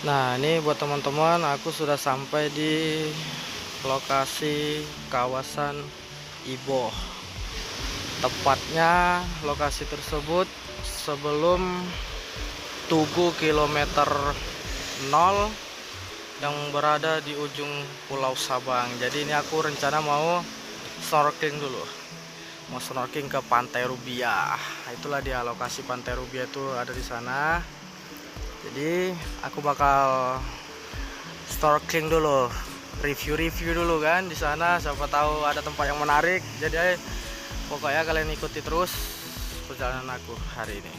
Nah, ini buat teman-teman, aku sudah sampai di lokasi kawasan Iboh. Tepatnya lokasi tersebut sebelum Tugu kilometer 0 yang berada di ujung Pulau Sabang. Jadi ini aku rencana mau snorkeling dulu. Mau snorkeling ke Pantai Rubiah. Nah, itulah dia lokasi Pantai Rubiah itu ada di sana. Jadi aku bakal snorkeling dulu, review dulu kan di sana. Siapa tahu ada tempat yang menarik. Jadi pokoknya kalian ikuti terus perjalanan aku hari ini.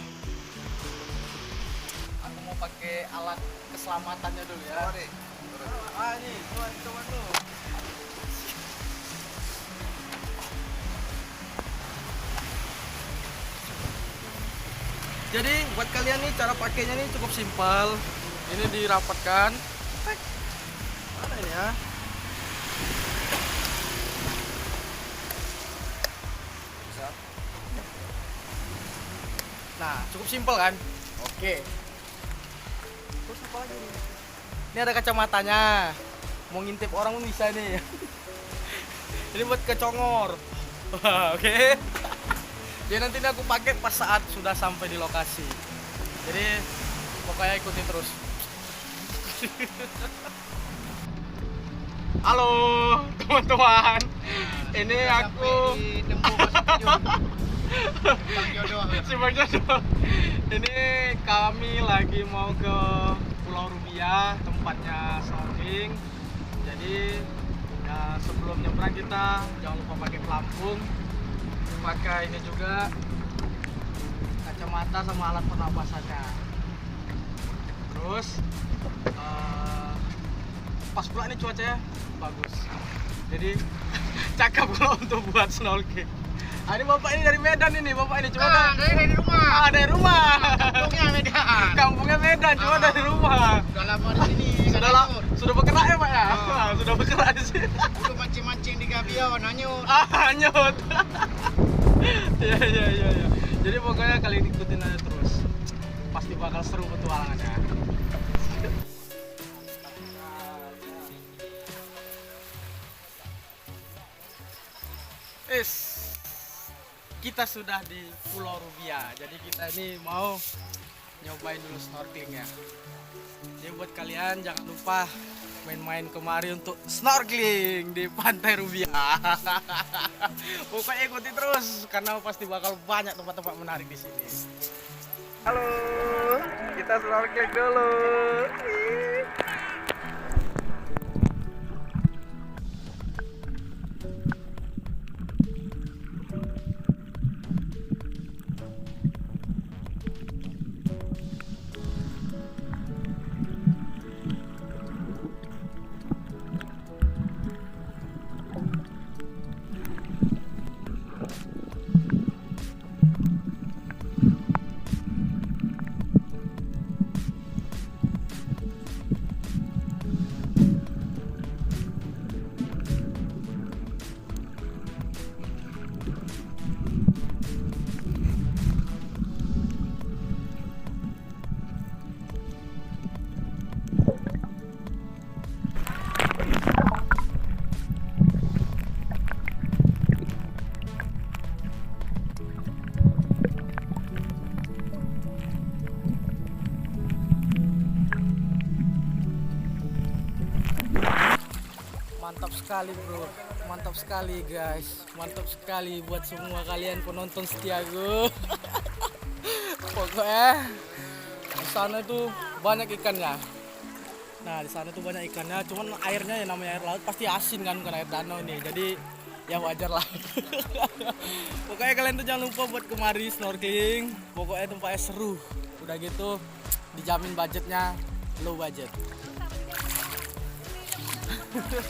Aku mau pakai alat keselamatannya dulu ya. Ini coba tuh. Jadi buat kalian nih cara pakainya nih cukup simpel. Ini dirapatkan. Mana ini ya? Nah, cukup simpel kan? Oke. Terus apa lagi nih? Ini ada kacamatanya. Mau ngintip orang pun bisa nih. Ini buat kecongor. Oke. Jadi nanti ini aku pakai pas saat sudah sampai di lokasi. Jadi pokoknya ikutin terus. Halo teman-teman. Ini aku Simpang Jodoh. Ini kami lagi mau ke Pulau Rubiah, tempatnya snorkeling. Jadi ya, sebelum nyebrang kita jangan lupa pakai pelampung. Pakai ini juga kacamata sama alat pernapasannya. Terus pas pula ini cuacanya bagus, jadi cakep kalau untuk buat snorkeling. Ini bapak ini dari Medan ini, bapak ini coba dari rumah. Dari rumah. Kampungnya Medan. Kampungnya Medan, cuma dari rumah. Sudah lama di sini. Sudah bergerak ya pak ya? Sudah bergerak di sini. Itu mancing-mancing di Gabiau, nanyut. Hanyut. Ya. Jadi pokoknya kalian ikutin aja terus. Pasti bakal seru petualangannya. Kita sudah di Pulau Rubiah. Jadi kita ini mau nyobain dulu snorkeling ya. Jadi buat kalian jangan lupa main-main kemari untuk snorkeling di Pantai Rubiah. Pokoknya ikuti terus karena pasti bakal banyak tempat-tempat menarik di sini. Halo, kita snorkeling dulu. Mantap sekali bro, mantap sekali guys, mantap sekali buat semua kalian penonton setiaku. Pokoknya di sana tuh banyak ikannya. Nah di sana tuh banyak ikannya, cuman airnya ya namanya air laut pasti asin kan, bukan air danau ini. Jadi ya wajar lah. Pokoknya kalian tuh jangan lupa buat kemari snorkeling. Pokoknya tempatnya seru. Udah gitu dijamin budgetnya low budget.